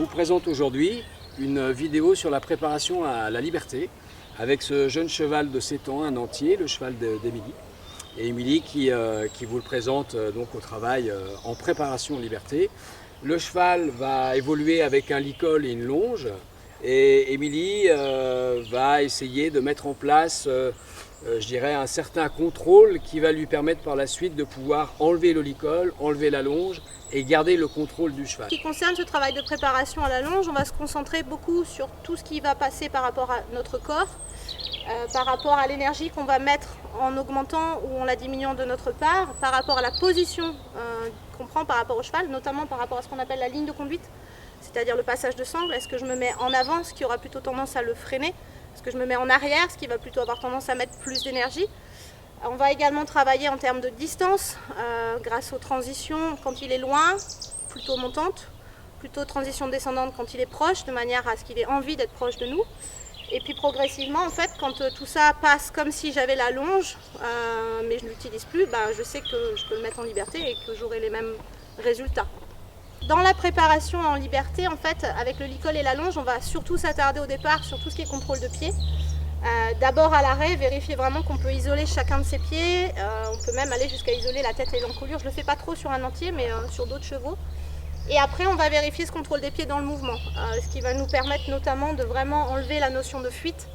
présente aujourd'hui une vidéo sur la préparation à la liberté avec ce jeune cheval de 7 ans, un entier, le cheval d'Émilie. Et Émilie qui vous le présente donc au travail en préparation à liberté. Le cheval va évoluer avec un licol et une longe et Émilie va essayer de mettre en place je dirais un certain contrôle qui va lui permettre par la suite de pouvoir enlever le licol, enlever la longe et garder le contrôle du cheval. En ce qui concerne ce travail de préparation à la longe, on va se concentrer beaucoup sur tout ce qui va passer par rapport à notre corps, par rapport à l'énergie qu'on va mettre en augmentant ou en la diminuant de notre part, par rapport à la position qu'on prend par rapport au cheval, notamment par rapport à ce qu'on appelle la ligne de conduite, c'est-à-dire le passage de sangle. Est-ce que je me mets en avant, ce qui aura plutôt tendance à le freiner? Est-ce que je me mets en arrière, ce qui va plutôt avoir tendance à mettre plus d'énergie? On va également travailler en termes de distance, grâce aux transitions quand il est loin, plutôt montante, plutôt transition descendante quand il est proche, de manière à ce qu'il ait envie d'être proche de nous. Et puis progressivement, en fait, quand tout ça passe comme si j'avais la longe, mais je ne l'utilise plus, je sais que je peux le mettre en liberté et que j'aurai les mêmes résultats. Dans la préparation en liberté, en fait, avec le licol et la longe, on va surtout s'attarder au départ sur tout ce qui est contrôle de pied. D'abord à l'arrêt, vérifier vraiment qu'on peut isoler chacun de ses pieds. On peut même aller jusqu'à isoler la tête et l'encolure. Je ne le fais pas trop sur un entier, mais sur d'autres chevaux. Et après, on va vérifier ce contrôle des pieds dans le mouvement, ce qui va nous permettre notamment de vraiment enlever la notion de fuite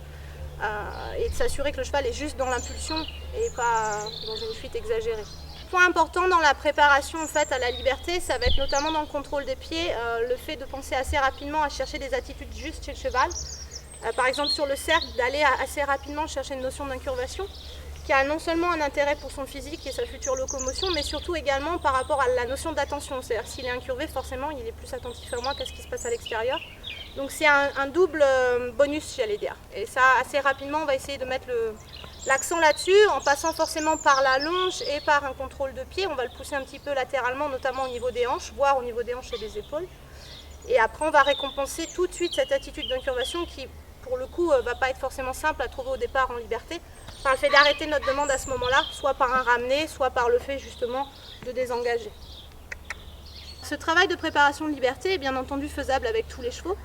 et de s'assurer que le cheval est juste dans l'impulsion et pas dans une fuite exagérée. Point important dans la préparation en fait, à la liberté, ça va être notamment dans le contrôle des pieds, le fait de penser assez rapidement à chercher des attitudes justes chez le cheval. Par exemple sur le cercle, d'aller assez rapidement chercher une notion d'incurvation qui a non seulement un intérêt pour son physique et sa future locomotion, mais surtout également par rapport à la notion d'attention. C'est-à-dire s'il est incurvé, forcément il est plus attentif à moi qu'à ce qui se passe à l'extérieur. Donc c'est un double bonus, j'allais dire. Et ça, assez rapidement, on va essayer de mettre l'accent là-dessus, en passant forcément par la longe et par un contrôle de pied. On va le pousser un petit peu latéralement, notamment au niveau des hanches, voire au niveau des hanches et des épaules. Et après, on va récompenser tout de suite cette attitude d'incurvation qui, pour le coup, va pas être forcément simple à trouver au départ en liberté, par le fait d'arrêter notre demande à ce moment-là, soit par un ramené, soit par le fait justement de désengager. Ce travail de préparation de liberté est bien entendu faisable avec tous les chevaux.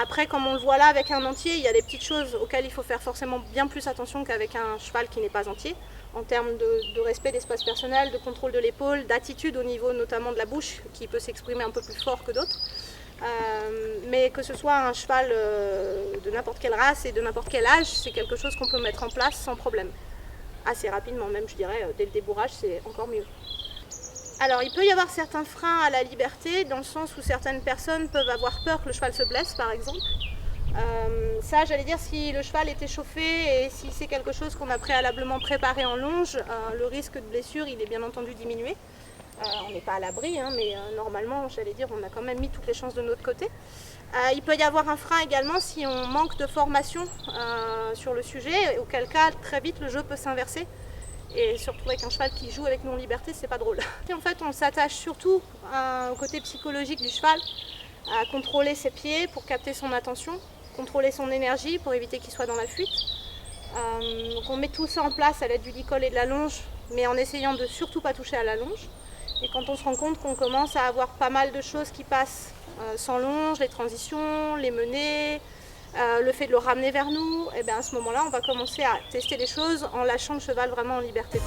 Après, comme on le voit là avec un entier, il y a des petites choses auxquelles il faut faire forcément bien plus attention qu'avec un cheval qui n'est pas entier, en termes de respect d'espace personnel, de contrôle de l'épaule, d'attitude au niveau notamment de la bouche, qui peut s'exprimer un peu plus fort que d'autres. Mais que ce soit un cheval de n'importe quelle race et de n'importe quel âge, c'est quelque chose qu'on peut mettre en place sans problème. Assez rapidement même, je dirais, dès le débourrage, c'est encore mieux. Alors, il peut y avoir certains freins à la liberté, dans le sens où certaines personnes peuvent avoir peur que le cheval se blesse, par exemple. Ça, j'allais dire, si le cheval est échauffé et si c'est quelque chose qu'on a préalablement préparé en longe, le risque de blessure, il est bien entendu diminué. On n'est pas à l'abri, mais normalement, j'allais dire, on a quand même mis toutes les chances de notre côté. Il peut y avoir un frein également si on manque de formation sur le sujet, auquel cas, très vite, le jeu peut s'inverser. Et se retrouver avec un cheval qui joue avec nous en liberté, c'est pas drôle. Et en fait, on s'attache surtout au côté psychologique du cheval, à contrôler ses pieds pour capter son attention, contrôler son énergie pour éviter qu'il soit dans la fuite. Donc on met tout ça en place à l'aide du licol et de la longe, mais en essayant de surtout pas toucher à la longe. Et quand on se rend compte qu'on commence à avoir pas mal de choses qui passent sans longe, les transitions, les menées, le fait de le ramener vers nous, et bien à ce moment-là, on va commencer à tester les choses en lâchant le cheval vraiment en liberté.